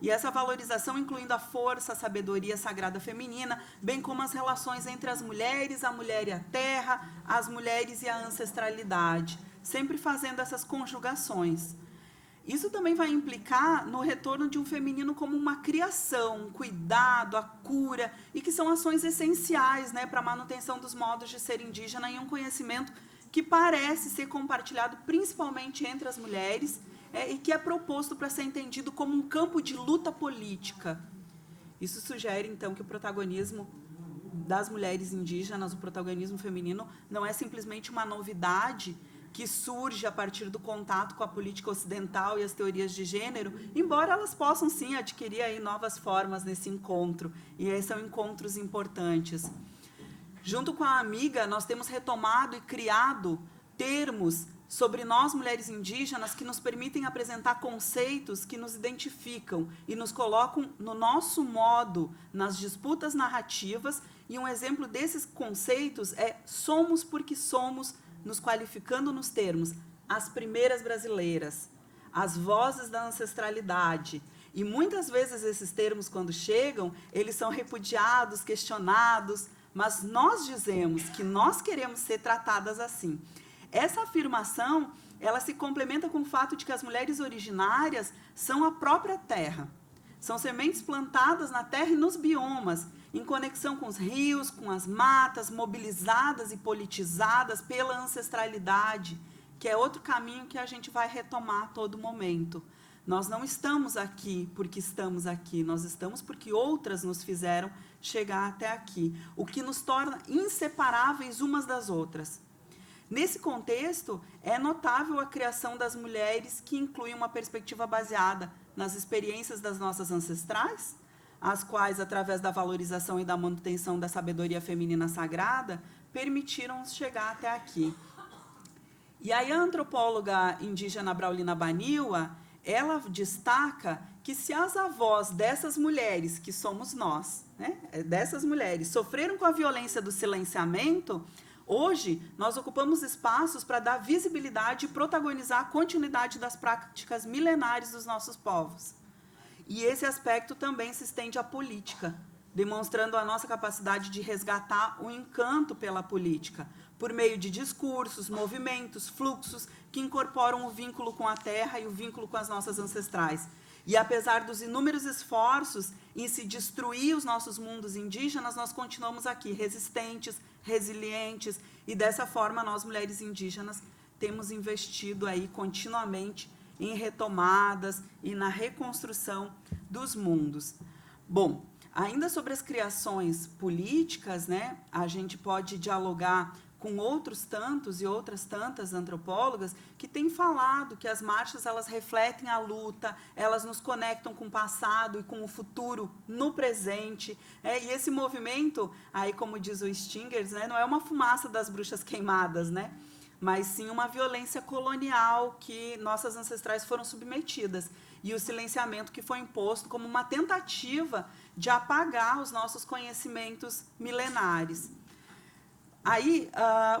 E essa valorização incluindo a força, a sabedoria sagrada feminina, bem como as relações entre as mulheres, a mulher e a terra, as mulheres e a ancestralidade, sempre fazendo essas conjugações. Isso também vai implicar no retorno de um feminino como uma criação, um cuidado, a cura, e que são ações essenciais, né, para a manutenção dos modos de ser indígena e um conhecimento que parece ser compartilhado principalmente entre as mulheres e que é proposto para ser entendido como um campo de luta política. Isso sugere, então, que o protagonismo das mulheres indígenas, o protagonismo feminino, não é simplesmente uma novidade que surge a partir do contato com a política ocidental e as teorias de gênero, embora elas possam, sim, adquirir aí novas formas nesse encontro, e esses são encontros importantes. Junto com a amiga, nós temos retomado e criado termos sobre nós, mulheres indígenas, que nos permitem apresentar conceitos que nos identificam e nos colocam no nosso modo, nas disputas narrativas, e um exemplo desses conceitos é somos porque somos, nos qualificando nos termos as primeiras brasileiras, as vozes da ancestralidade. E muitas vezes esses termos, quando chegam, eles são repudiados, questionados, mas nós dizemos que nós queremos ser tratadas assim. Essa afirmação, ela se complementa com o fato de que as mulheres originárias são a própria terra. São sementes plantadas na terra e nos biomas, em conexão com os rios, com as matas, mobilizadas e politizadas pela ancestralidade, que é outro caminho que a gente vai retomar a todo momento. Nós não estamos aqui porque estamos aqui, nós estamos porque outras nos fizeram chegar até aqui, o que nos torna inseparáveis umas das outras. Nesse contexto, é notável a criação das mulheres que incluem uma perspectiva baseada nas experiências das nossas ancestrais, as quais, através da valorização e da manutenção da sabedoria feminina sagrada, permitiram-nos chegar até aqui. E aí a antropóloga indígena Braulina Baniwa, ela destaca que se as avós dessas mulheres, que somos nós, né, dessas mulheres, sofreram com a violência do silenciamento, hoje nós ocupamos espaços para dar visibilidade e protagonizar a continuidade das práticas milenares dos nossos povos. E esse aspecto também se estende à política, demonstrando a nossa capacidade de resgatar o encanto pela política, por meio de discursos, movimentos, fluxos que incorporam o vínculo com a terra e o vínculo com as nossas ancestrais. E apesar dos inúmeros esforços em se destruir os nossos mundos indígenas, nós continuamos aqui, resistentes, resilientes, e dessa forma nós, mulheres indígenas, temos investido aí continuamente em retomadas e na reconstrução dos mundos. Bom, ainda sobre as criações políticas, né, a gente pode dialogar com outros tantos e outras tantas antropólogas que têm falado que as marchas, elas refletem a luta, elas nos conectam com o passado e com o futuro no presente. E esse movimento, aí como diz o Stingers, né, não é uma fumaça das bruxas queimadas, né, mas sim uma violência colonial que nossas ancestrais foram submetidas, e o silenciamento que foi imposto como uma tentativa de apagar os nossos conhecimentos milenares. Aí,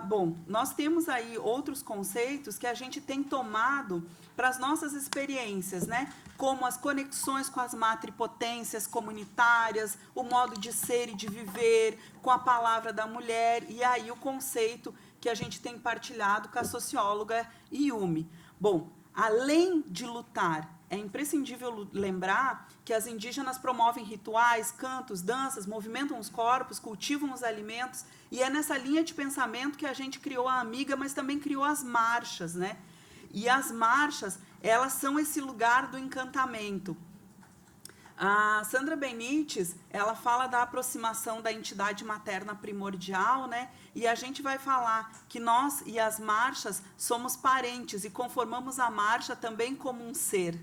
bom, nós temos aí outros conceitos que a gente tem tomado para as nossas experiências, né? Como as conexões com as matripotências comunitárias, o modo de ser e de viver, com a palavra da mulher, e aí o conceito que a gente tem partilhado com a socióloga Yumi. Bom, além de lutar, é imprescindível lembrar que as indígenas promovem rituais, cantos, danças, movimentam os corpos, cultivam os alimentos, e é nessa linha de pensamento que a gente criou a Amiga, mas também criou as marchas, né? E as marchas, elas são esse lugar do encantamento. A Sandra Benites, ela fala da aproximação da entidade materna primordial, né? E a gente vai falar que nós e as marchas somos parentes e conformamos a marcha também como um ser.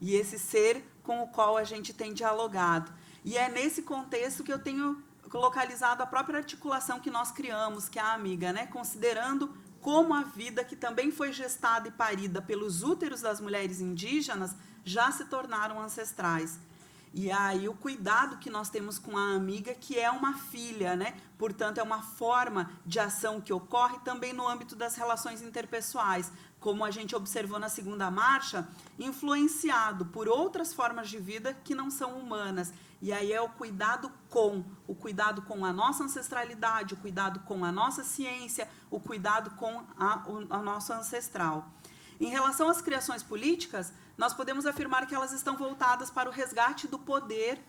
E esse ser com o qual a gente tem dialogado. E é nesse contexto que eu tenho localizado a própria articulação que nós criamos, que é a Amiga, né? Considerando como a vida que também foi gestada e parida pelos úteros das mulheres indígenas já se tornaram ancestrais. E aí o cuidado que nós temos com a Amiga, que é uma filha, né? Portanto, é uma forma de ação que ocorre também no âmbito das relações interpessoais, como a gente observou na segunda marcha, influenciado por outras formas de vida que não são humanas. E aí é o cuidado com a nossa ancestralidade, o cuidado com a nossa ciência, o cuidado com a nossa ancestral. Em relação às criações políticas, nós podemos afirmar que elas estão voltadas para o resgate do poder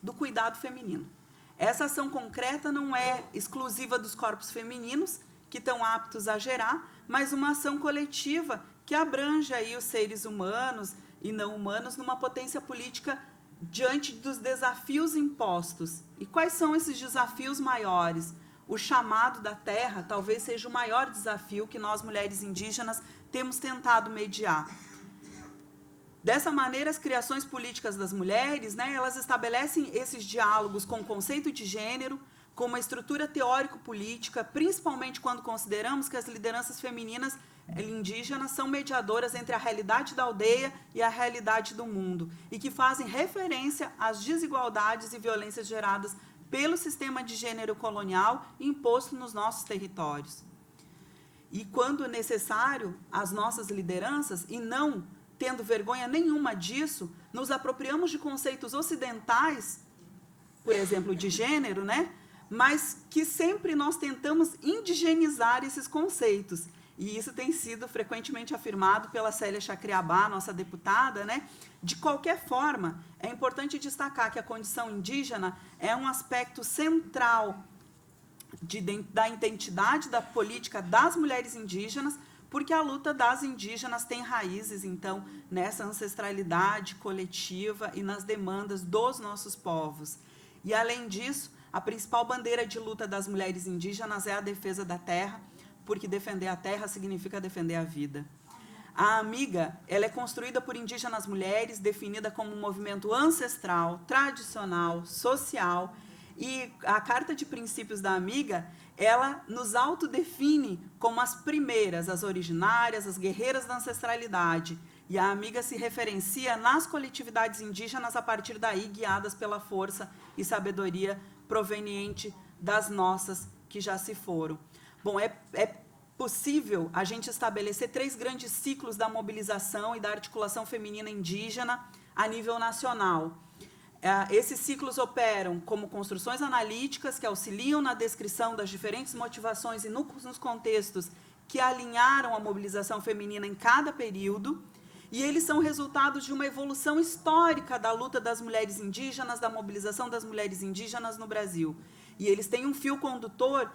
do cuidado feminino. Essa ação concreta não é exclusiva dos corpos femininos, que estão aptos a gerar, mas uma ação coletiva que abrange aí os seres humanos e não humanos numa potência política diante dos desafios impostos. E quais são esses desafios maiores? O chamado da terra talvez seja o maior desafio que nós, mulheres indígenas, temos tentado mediar. Dessa maneira, as criações políticas das mulheres, né, elas estabelecem esses diálogos com o conceito de gênero, com uma estrutura teórico-política, principalmente quando consideramos que as lideranças femininas indígenas são mediadoras entre a realidade da aldeia e a realidade do mundo, e que fazem referência às desigualdades e violências geradas pelo sistema de gênero colonial imposto nos nossos territórios. E quando necessário, as nossas lideranças, e não tendo vergonha nenhuma disso, nos apropriamos de conceitos ocidentais, por exemplo, de gênero, né? Mas que sempre nós tentamos indigenizar esses conceitos. E isso tem sido frequentemente afirmado pela Célia Chacriabá, nossa deputada, né? De qualquer forma, é importante destacar que a condição indígena é um aspecto central da identidade da política das mulheres indígenas, porque a luta das indígenas tem raízes, então, nessa ancestralidade coletiva e nas demandas dos nossos povos. E, além disso, a principal bandeira de luta das mulheres indígenas é a defesa da terra, porque defender a terra significa defender a vida. A Amiga, ela é construída por indígenas mulheres, definida como um movimento ancestral, tradicional, social, e a Carta de Princípios da Amiga, ela nos autodefine como as primeiras, as originárias, as guerreiras da ancestralidade. E a Amiga se referencia nas coletividades indígenas a partir daí, guiadas pela força e sabedoria proveniente das nossas que já se foram. Bom, é possível a gente estabelecer 3 grandes ciclos da mobilização e da articulação feminina indígena a nível nacional. Esses ciclos operam como construções analíticas que auxiliam na descrição das diferentes motivações e nos contextos que alinharam a mobilização feminina em cada período, e eles são resultados de uma evolução histórica da luta das mulheres indígenas, da mobilização das mulheres indígenas no Brasil. E eles têm um fio condutor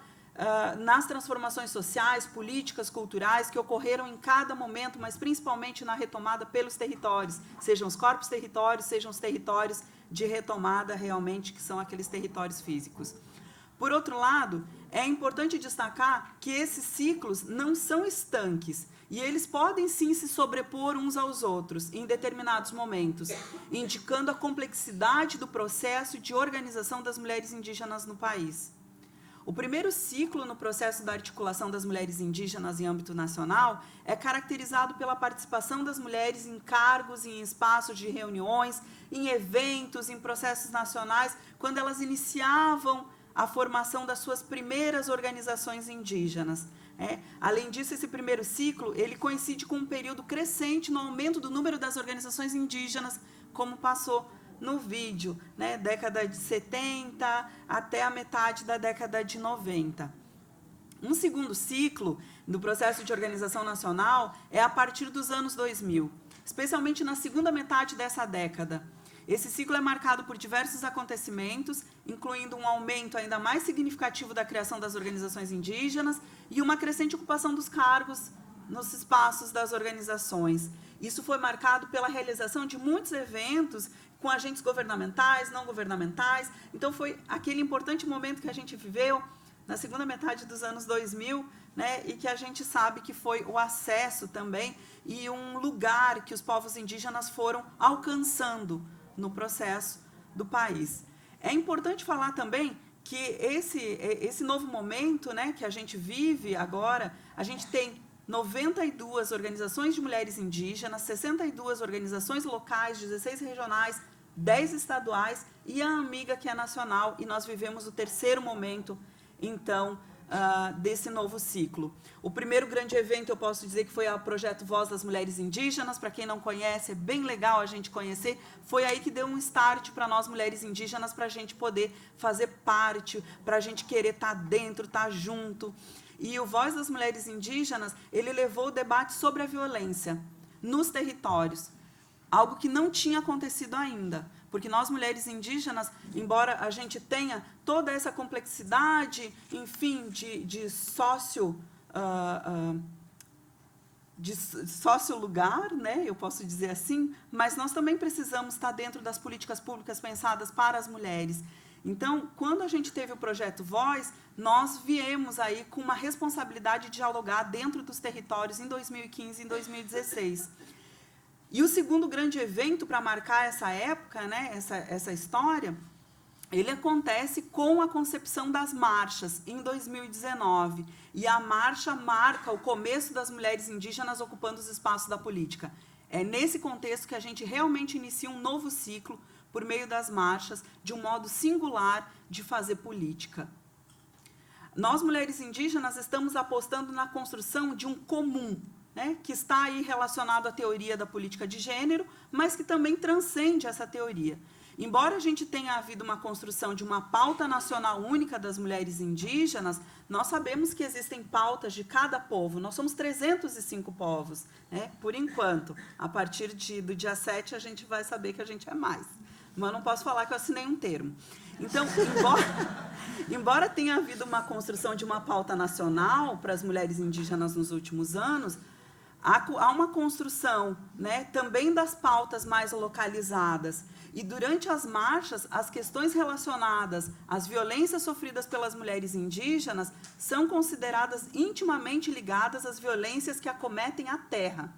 nas transformações sociais, políticas, culturais que ocorreram em cada momento, mas principalmente na retomada pelos territórios, sejam os corpos territórios, sejam os territórios de retomada realmente, que são aqueles territórios físicos. Por outro lado, é importante destacar que esses ciclos não são estanques, e eles podem sim se sobrepor uns aos outros em determinados momentos, indicando a complexidade do processo de organização das mulheres indígenas no país. O primeiro ciclo no processo da articulação das mulheres indígenas em âmbito nacional é caracterizado pela participação das mulheres em cargos, em espaços de reuniões, em eventos, em processos nacionais, quando elas iniciavam a formação das suas primeiras organizações indígenas. Além disso, esse primeiro ciclo ele coincide com um período crescente no aumento do número das organizações indígenas, como passou no vídeo, né, década de 70 até a metade da década de 90. Um segundo ciclo do processo de organização nacional é a partir dos anos 2000, especialmente na segunda metade dessa década. Esse ciclo é marcado por diversos acontecimentos, incluindo um aumento ainda mais significativo da criação das organizações indígenas e uma crescente ocupação dos cargos nos espaços das organizações. Isso foi marcado pela realização de muitos eventos com agentes governamentais, não governamentais. Então, foi aquele importante momento que a gente viveu na segunda metade dos anos 2000, né, e que a gente sabe que foi o acesso também e um lugar que os povos indígenas foram alcançando no processo do país. É importante falar também que esse novo momento, né, que a gente vive agora, a gente tem 92 organizações de mulheres indígenas, 62 organizações locais, 16 regionais, 10 estaduais e a Amiga, que é nacional, e nós vivemos o terceiro momento, então, desse novo ciclo. O primeiro grande evento, eu posso dizer que foi o projeto Voz das Mulheres Indígenas. Para quem não conhece, é bem legal a gente conhecer. Foi aí que deu um start para nós, mulheres indígenas, para a gente poder fazer parte, para a gente querer estar dentro, estar junto. E o Voz das Mulheres Indígenas, ele levou o debate sobre a violência nos territórios, algo que não tinha acontecido ainda, porque nós, mulheres indígenas, embora a gente tenha toda essa complexidade, enfim, de sócio-lugar, né, eu posso dizer assim, mas nós também precisamos estar dentro das políticas públicas pensadas para as mulheres. Então, quando a gente teve o projeto Voz, nós viemos aí com uma responsabilidade de dialogar dentro dos territórios em 2015 e em 2016. E o segundo grande evento para marcar essa época, né, essa história, ele acontece com a concepção das marchas, em 2019. E a marcha marca o começo das mulheres indígenas ocupando os espaços da política. É nesse contexto que a gente realmente inicia um novo ciclo, por meio das marchas, de um modo singular de fazer política. Nós, mulheres indígenas, estamos apostando na construção de um comum, né, que está aí relacionado à teoria da política de gênero, mas que também transcende essa teoria. Embora a gente tenha havido uma construção de uma pauta nacional única das mulheres indígenas, nós sabemos que existem pautas de cada povo. Nós somos 305 povos, né, por enquanto. A partir do dia 7, a gente vai saber que a gente é mais. Mas não posso falar que eu assinei um termo. Então, embora tenha havido uma construção de uma pauta nacional para as mulheres indígenas nos últimos anos, há uma construção, né, também das pautas mais localizadas. E durante as marchas, as questões relacionadas às violências sofridas pelas mulheres indígenas são consideradas intimamente ligadas às violências que acometem a terra.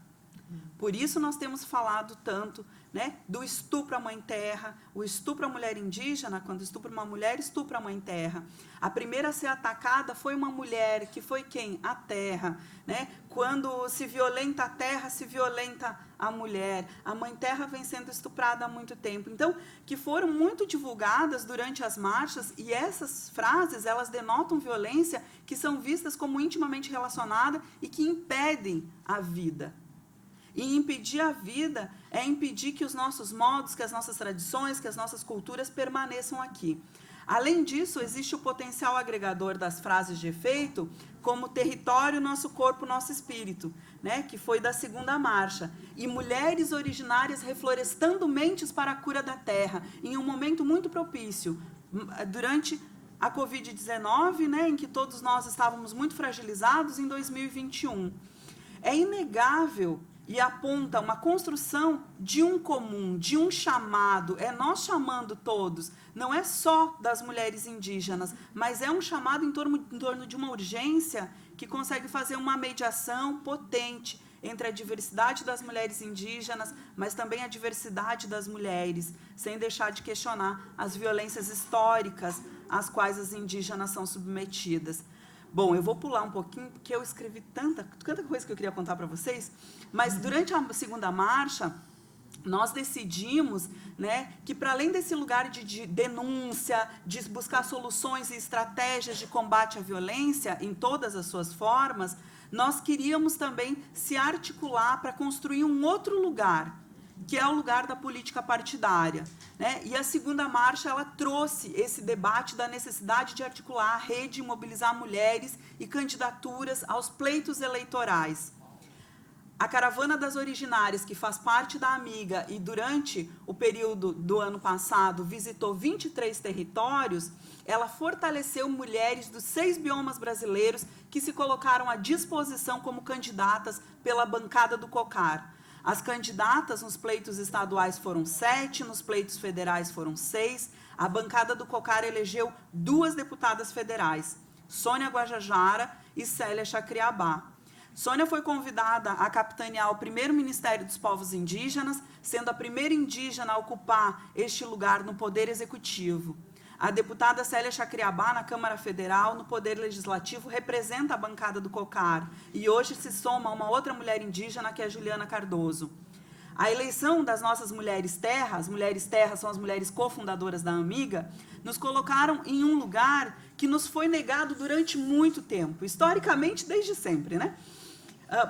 Por isso nós temos falado tanto, né, do estupro à Mãe Terra, o estupro à mulher indígena, quando estupra uma mulher, estupra a Mãe Terra. A primeira a ser atacada foi uma mulher, que foi quem? A terra. Né? Quando se violenta a terra, se violenta a mulher. A Mãe Terra vem sendo estuprada há muito tempo. Então, que foram muito divulgadas durante as marchas, e essas frases, elas denotam violência que são vistas como intimamente relacionadas e que impedem a vida. E impedir a vida é impedir que os nossos modos, que as nossas tradições, que as nossas culturas permaneçam aqui. Além disso, existe o potencial agregador das frases de efeito, como território, nosso corpo, nosso espírito, né, que foi da segunda marcha. E mulheres originárias reflorestando mentes para a cura da terra, em um momento muito propício, durante a Covid-19, né, em que todos nós estávamos muito fragilizados, em 2021. É inegável e aponta uma construção de um comum, de um chamado, é nós chamando todos, não é só das mulheres indígenas, mas é um chamado em torno de uma urgência que consegue fazer uma mediação potente entre a diversidade das mulheres indígenas, mas também a diversidade das mulheres, sem deixar de questionar as violências históricas às quais as indígenas são submetidas. Bom, eu vou pular um pouquinho, porque eu escrevi tanta coisa que eu queria contar para vocês, mas durante a segunda marcha, nós decidimos, né, que para além desse lugar de denúncia, de buscar soluções e estratégias de combate à violência em todas as suas formas, nós queríamos também se articular para construir um outro lugar, que é o lugar da política partidária. Né? E a segunda marcha, ela trouxe esse debate da necessidade de articular a rede e mobilizar mulheres e candidaturas aos pleitos eleitorais. A Caravana das Originárias, que faz parte da Amiga e durante o período do ano passado visitou 23 territórios, ela fortaleceu mulheres dos 6 biomas brasileiros que se colocaram à disposição como candidatas pela bancada do COCAR. As candidatas nos pleitos estaduais foram 7, nos pleitos federais foram 6. A bancada do COCAR elegeu 2 deputadas federais, Sônia Guajajara e Célia Chacriabá. Sônia foi convidada a capitanear o primeiro Ministério dos Povos Indígenas, sendo a primeira indígena a ocupar este lugar no Poder Executivo. A deputada Célia Chacriabá, na Câmara Federal, no Poder Legislativo, representa a bancada do COCAR e hoje se soma uma outra mulher indígena, que é a Juliana Cardoso. A eleição das nossas mulheres terra, as mulheres terra são as mulheres cofundadoras da Amiga, nos colocaram em um lugar que nos foi negado durante muito tempo, historicamente desde sempre, né?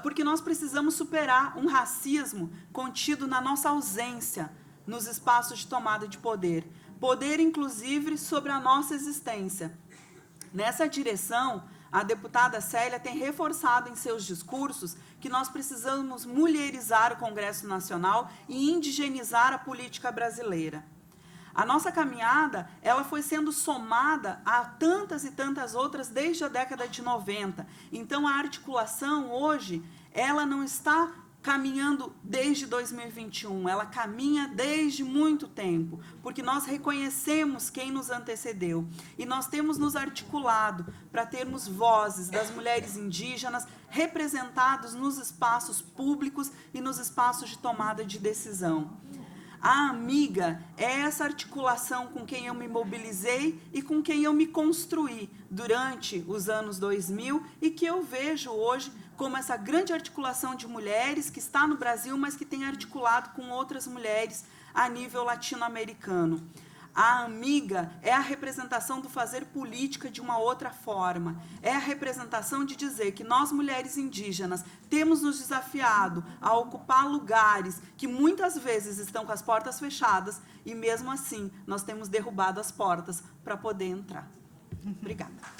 Porque nós precisamos superar um racismo contido na nossa ausência nos espaços de tomada de poder. Poder, inclusive, sobre a nossa existência. Nessa direção, a deputada Célia tem reforçado em seus discursos que nós precisamos mulherizar o Congresso Nacional e indigenizar a política brasileira. A nossa caminhada, ela foi sendo somada a tantas e tantas outras desde a década de 90. Então, a articulação hoje, ela não está caminhando desde 2021, ela caminha desde muito tempo, porque nós reconhecemos quem nos antecedeu e nós temos nos articulado para termos vozes das mulheres indígenas representadas nos espaços públicos e nos espaços de tomada de decisão. A Amiga é essa articulação com quem eu me mobilizei e com quem eu me construí durante os anos 2000 e que eu vejo hoje como essa grande articulação de mulheres que está no Brasil, mas que tem articulado com outras mulheres a nível latino-americano. A Amiga é a representação do fazer política de uma outra forma. É a representação de dizer que nós, mulheres indígenas, temos nos desafiado a ocupar lugares que muitas vezes estão com as portas fechadas e, mesmo assim, nós temos derrubado as portas para poder entrar. Obrigada.